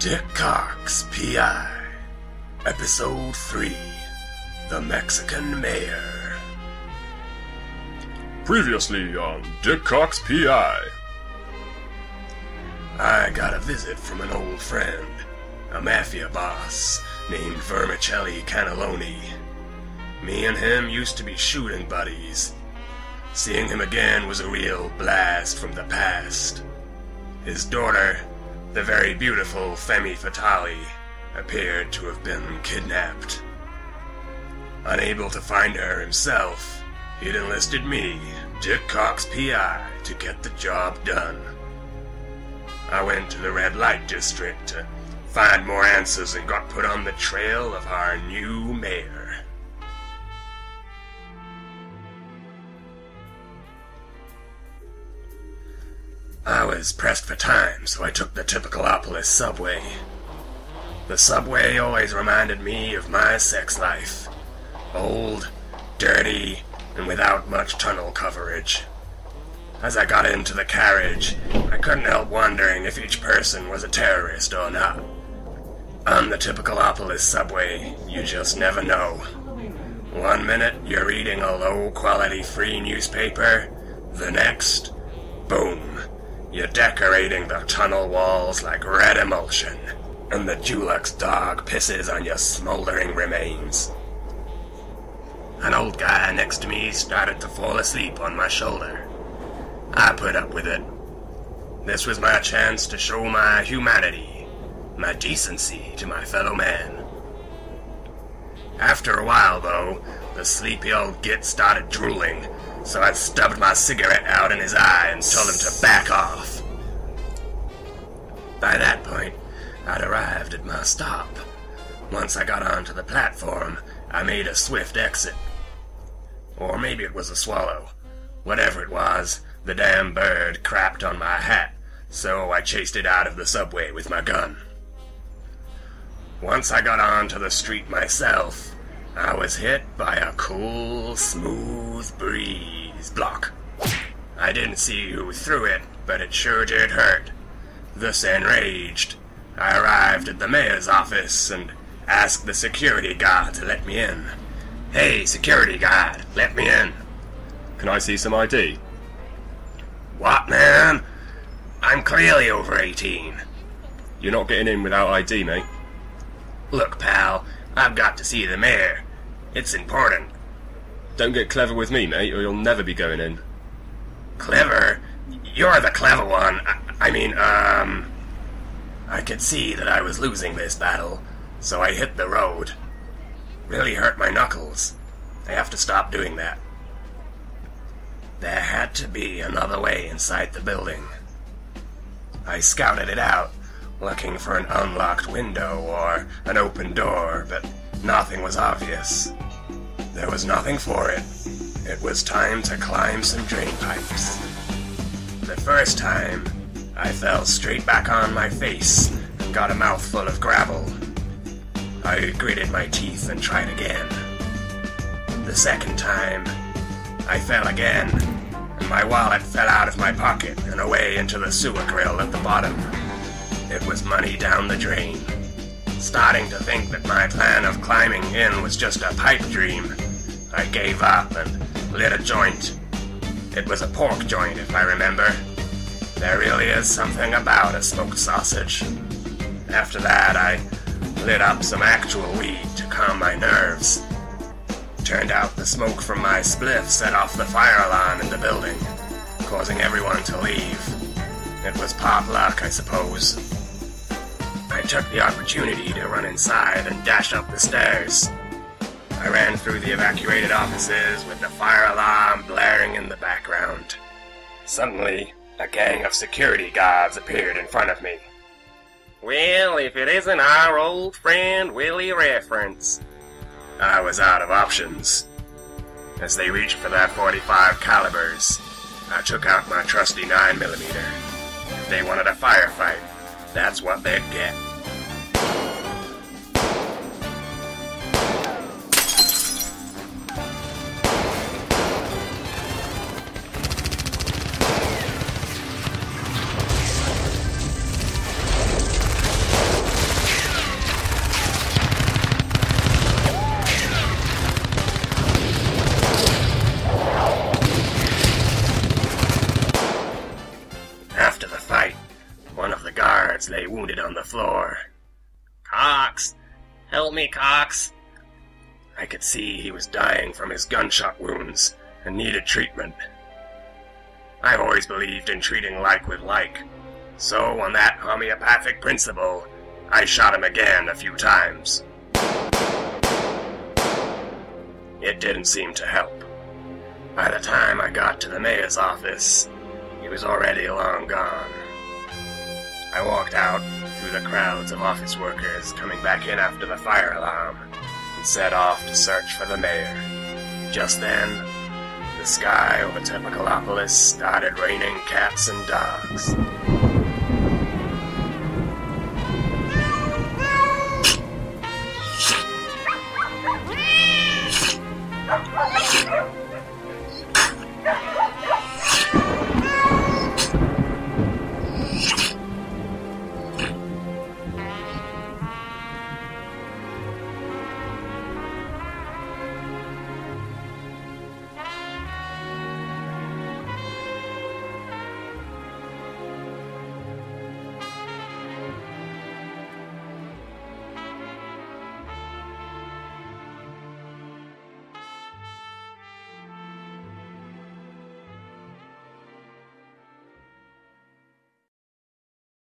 Dick Cox P.I. Episode 3, The Mexican Mayor. Previously on Dick Cox P.I. I got a visit from an old friend, a mafia boss named Vermicelli Cannelloni. Me and him used to be shooting buddies. Seeing him again was a real blast from the past. His daughter, the very beautiful Femme Fatale, appeared to have been kidnapped. Unable to find her himself, he'd enlisted me, Dick Cox P.I., to get the job done. I went to the red light district to find more answers and got put on the trail of our new mayor. I was pressed for time, so I took the Typicalopolis subway. The subway always reminded me of my sex life. Old, dirty, and without much tunnel coverage. As I got into the carriage, I couldn't help wondering if each person was a terrorist or not. On the Typicalopolis subway, you just never know. One minute, you're reading a low-quality free newspaper. The next, boom. You're decorating the tunnel walls like red emulsion, and the Dulux dog pisses on your smoldering remains. An old guy next to me started to fall asleep on my shoulder. I put up with it. This was my chance to show my humanity, my decency to my fellow man. After a while, though, the sleepy old git started drooling, so I stubbed my cigarette out in his eye and told him to back off. By that point, I'd arrived at my stop. Once I got onto the platform, I made a swift exit. Or maybe it was a swallow. Whatever it was, the damn bird crapped on my hat, so I chased it out of the subway with my gun. Once I got onto the street myself, I was hit by a cool, smooth breeze block. I didn't see who threw it, but it sure did hurt. Thus enraged, I arrived at the mayor's office and asked the security guard to let me in. Hey, security guard, let me in. Can I see some ID? What, man? I'm clearly over 18. You're not getting in without ID, mate. Look, pal, I've got to see the mayor. It's important. Don't get clever with me, mate, or you'll never be going in. Clever? You're the clever one. I could see that I was losing this battle, so I hit the road. Really hurt my knuckles. I have to stop doing that. There had to be another way inside the building. I scouted it out, looking for an unlocked window or an open door, but nothing was obvious. There was nothing for it. It was time to climb some drain pipes. The first time, I fell straight back on my face and got a mouthful of gravel. I gritted my teeth and tried again. The second time, I fell again, and my wallet fell out of my pocket and away into the sewer grill at the bottom. It was money down the drain. Starting to think that my plan of climbing in was just a pipe dream, I gave up and lit a joint. It was a pork joint, if I remember. There really is something about a smoked sausage. After that, I lit up some actual weed to calm my nerves. Turned out the smoke from my spliff set off the fire alarm in the building, causing everyone to leave. It was pot luck, I suppose. I took the opportunity to run inside and dash up the stairs. I ran through the evacuated offices with the fire alarm blaring in the background. Suddenly, a gang of security guards appeared in front of me. Well, if it isn't our old friend Willie Reference. I was out of options. As they reached for their .45 calibers, I took out my trusty 9mm. If they wanted a firefight, that's what they'd get. guards lay wounded on the floor. Cox! Help me, Cox! I could see he was dying from his gunshot wounds and needed treatment. I've always believed in treating like with like, so on that homeopathic principle, I shot him again a few times. It didn't seem to help. By the time I got to the mayor's office, he was already long gone. I walked out through the crowds of office workers coming back in after the fire alarm and set off to search for the mayor. Just then, the sky over Tepicalopolis started raining cats and dogs.